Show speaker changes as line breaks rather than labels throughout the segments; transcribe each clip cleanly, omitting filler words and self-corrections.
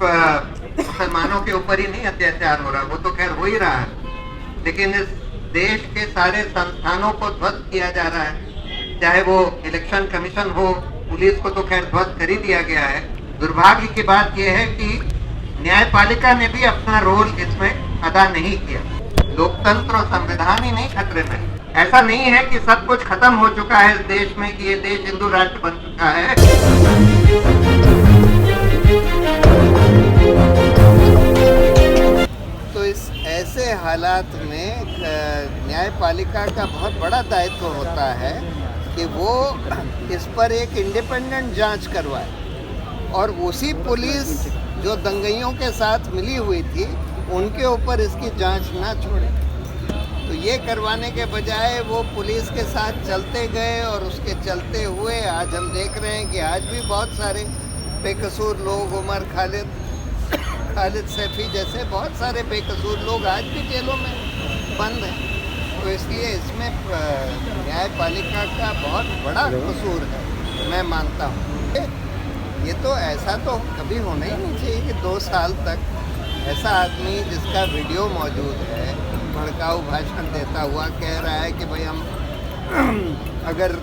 मुसलमानों के ऊपर ही नहीं अत्याचार हो रहा, वो तो खैर हो ही रहा है, लेकिन इस देश के सारे संस्थानों को ध्वस्त किया जा रहा है। चाहे वो इलेक्शन कमीशन हो, पुलिस को तो खैर ध्वस्त कर ही दिया गया है। दुर्भाग्य की बात यह है कि न्यायपालिका ने भी अपना रोल इसमें अदा नहीं किया। लोकतंत्र और संविधान ही नहीं खतरे में। ऐसा नहीं है कि सब कुछ खत्म हो चुका है इस देश में, कि ये देश हिंदू राष्ट्र बन चुका है। तो इस ऐसे हालात में न्यायपालिका का बहुत बड़ा दायित्व होता है कि वो इस पर एक इंडिपेंडेंट जांच करवाए, और उसी पुलिस जो दंगइयों के साथ मिली हुई थी उनके ऊपर इसकी जांच ना छोड़े। तो ये करवाने के बजाय वो पुलिस के साथ चलते गए, और उसके चलते हुए आज हम देख रहे हैं कि आज भी बहुत सारे बेकसूर लोग, उमर खालिद सैफी जैसे बहुत सारे बेकसूर लोग आज भी जेलों में बंद हैं। तो इसलिए इसमें न्यायपालिका का बहुत बड़ा कसूर है, मैं मानता हूँ। ये तो ऐसा तो कभी होना ही नहीं चाहिए कि 2 साल तक ऐसा आदमी जिसका वीडियो मौजूद है, भड़काऊ भाषण देता हुआ कह रहा है कि भाई हम अगर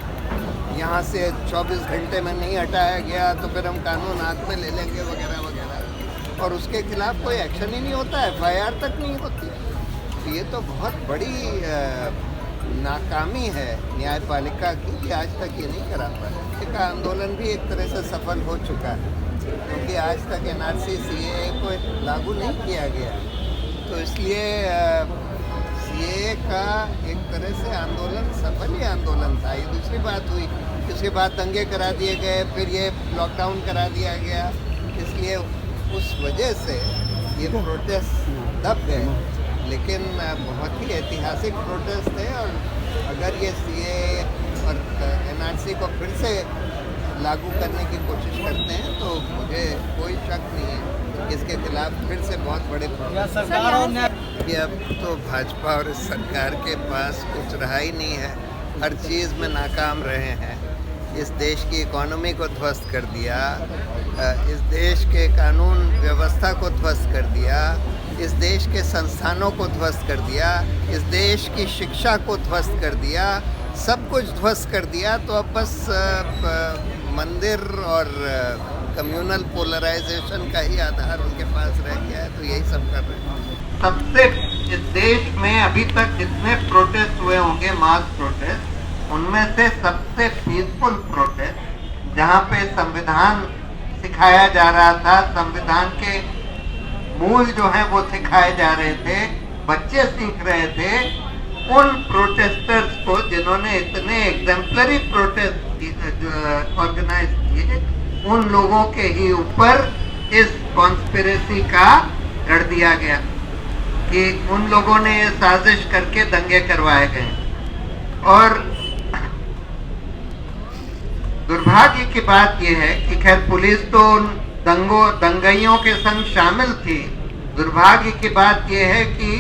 यहाँ से 24 घंटे में नहीं हटाया गया तो फिर हम कानून हाथ में ले लेंगे वगैरह वगैरह, और उसके खिलाफ कोई एक्शन ही नहीं होता, FIR तक नहीं होती। तो ये तो बहुत बड़ी नाकामी है न्यायपालिका की कि आज तक ये नहीं करा पाया। का आंदोलन भी एक तरह से सफल हो चुका है, क्योंकि आज तक NRC CAA को लागू नहीं किया गया। तो इसलिए CAA का एक तरह से आंदोलन सफल ही आंदोलन था। ये दूसरी बात हुई, उसके बाद दंगे करा दिए गए, फिर ये लॉकडाउन करा दिया गया, इसलिए उस वजह से ये प्रोटेस्ट दब गए। लेकिन बहुत ही ऐतिहासिक प्रोटेस्ट थे, और अगर ये CAA और NRC को फिर से लागू करने की कोशिश करते हैं तो मुझे कोई शक नहीं है कि इसके खिलाफ फिर से बहुत बड़े कि अब तो भाजपा और इस सरकार के पास कुछ रहा ही नहीं है। हर चीज़ में नाकाम रहे हैं। इस देश की इकोनॉमी को ध्वस्त कर दिया, इस देश के कानून व्यवस्था को ध्वस्त कर दिया, इस देश के संस्थानों को ध्वस्त कर दिया, इस देश की शिक्षा को ध्वस्त कर दिया, सब कुछ ध्वस्त कर दिया। तो अब बस मंदिर और कम्युनल पोलराइजेशन का ही आधार उनके पास रह गया है, तो यही सब कर रहे हैं। सबसे इस देश में अभी तक जितने प्रोटेस्ट हुए होंगे, मास प्रोटेस्ट, उनमें से सबसे पीसफुल प्रोटेस्ट, जहाँ पे संविधान सिखाया जा रहा था, संविधान के मूल जो हैं वो सिखाए जा रहे थे, बच्चे सीख रहे थे, उन प्रोटेस्टर्स को जिन्होंने इतने एग्जेम्पलरी प्रोटेस्ट ऑर्गेनाइज किए, उन लोगों के ही ऊपर इस कॉन्स्पिरेसी का गढ़ दिया गया कि उन लोगों ने ये साजिश करके दंगे करवाए गए। और दुर्भाग्य की बात यह है कि खैर पुलिस तो दंगइयों के संग शामिल थी। दुर्भाग्य की बात यह है कि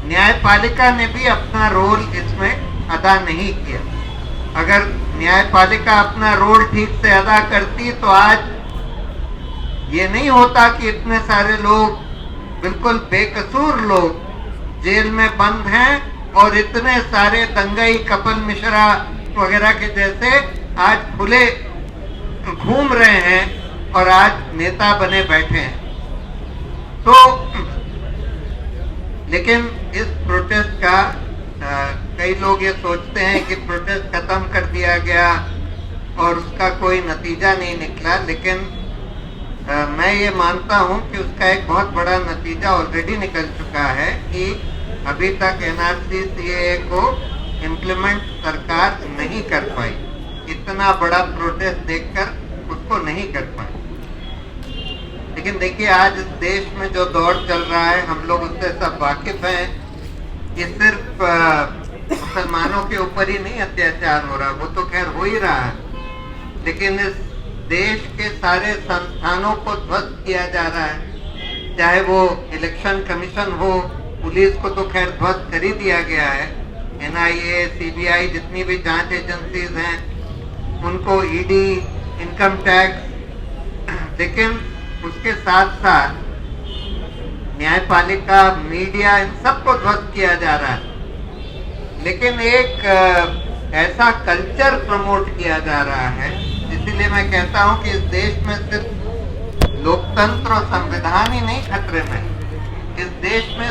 न्यायपालिका ने भी अपना रोल इसमें अदा नहीं किया। अगर न्यायपालिका अपना रोल ठीक से अदा करती तो आज ये नहीं होता कि इतने सारे लोग, बिल्कुल बेकसूर लोग जेल में बंद हैं, और इतने सारे दंगई कपिल मिश्रा वगैरह के जैसे आज खुले घूम रहे हैं और आज नेता बने बैठे हैं। तो लेकिन इस प्रोटेस्ट का कई लोग ये सोचते हैं कि प्रोटेस्ट खत्म कर दिया गया और उसका कोई नतीजा नहीं निकला, लेकिन मैं ये मानता हूँ कि उसका एक बहुत बड़ा नतीजा ऑलरेडी निकल चुका है कि अभी तक NRC CAA को इम्प्लीमेंट सरकार नहीं कर पाई। इतना बड़ा प्रोटेस्ट देखकर उसको नहीं कर पाई। लेकिन देखिए, आज इस देश में जो दौर चल रहा है, हम लोग उससे सब वाकिफ हैं कि सिर्फ मुसलमानों के ऊपर ही नहीं अत्याचार हो रहा, वो तो खैर हो ही रहा है, लेकिन इस देश के सारे संस्थानों को ध्वस्त किया जा रहा है। चाहे वो इलेक्शन कमीशन हो, पुलिस को तो खैर ध्वस्त कर ही दिया गया है, NIA, CBI जितनी भी जांच एजेंसीज हैं उनको, ED, इनकम टैक्स, लेकिन उसके साथ साथ न्यायपालिका, मीडिया, इन सबको ध्वस्त किया जा रहा है। लेकिन एक ऐसा कल्चर प्रमोट किया जा रहा है, इसीलिए मैं कहता हूं कि इस देश में सिर्फ लोकतंत्र और संविधान ही नहीं खतरे में, इस देश में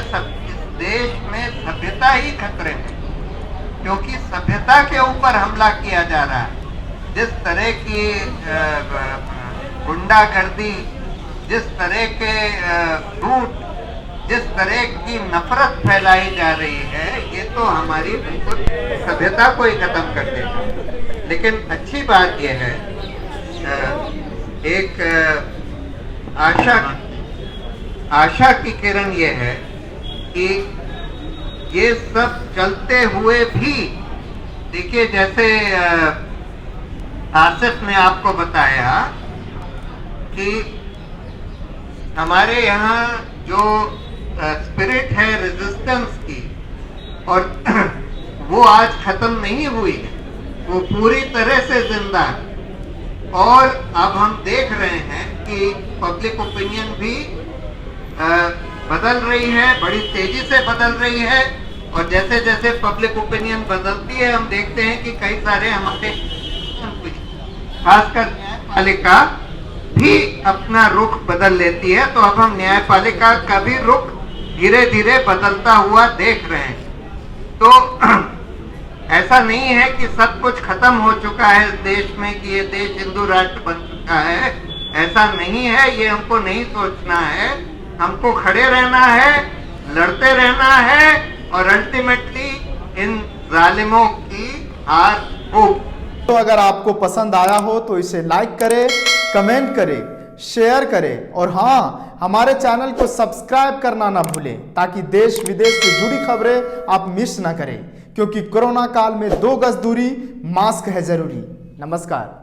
सभ्यता ही खतरे में, क्योंकि सभ्यता के ऊपर हमला किया जा रहा है। जिस तरह की गुंडागर्दी, जिस तरह के झूठ, जिस तरह की नफरत फैलाई जा रही है, ये तो हमारी बिल्कुल सभ्यता को ही खत्म कर देगा। लेकिन अच्छी बात यह है, एक आशा की किरण ये है कि ये सब चलते हुए भी, देखिए जैसे आसिफ ने आपको बताया कि हमारे यहाँ जो स्पिरिट है रेजिस्टेंस की, और वो आज खत्म नहीं हुई है, वो पूरी तरह से जिंदा है। और अब हम देख रहे हैं कि पब्लिक ओपिनियन भी बदल रही है, बड़ी तेजी से बदल रही है। और जैसे जैसे पब्लिक ओपिनियन बदलती है, हम देखते हैं कि कई सारे हमारे खासकर न्यायपालिका भी अपना रुख बदल लेती है। तो अब हम न्यायपालिका का भी रुख धीरे धीरे बदलता हुआ देख रहे हैं। तो ऐसा नहीं है कि सब कुछ खत्म हो चुका है इस देश में, कि ये देश हिंदू राष्ट्र बन चुका है, ऐसा नहीं है। ये हमको नहीं सोचना है, हमको खड़े रहना है, लड़ते रहना है, और अल्टीमेटली इन जालिमों की हार हो।
तो अगर आपको पसंद आया हो तो इसे लाइक करें, कमेंट करें, शेयर करें, और हाँ, हमारे चैनल को सब्सक्राइब करना ना भूलें, ताकि देश विदेश से जुड़ी खबरें आप मिस ना करें। क्योंकि कोरोना काल में 2 गज दूरी, मास्क है जरूरी। नमस्कार।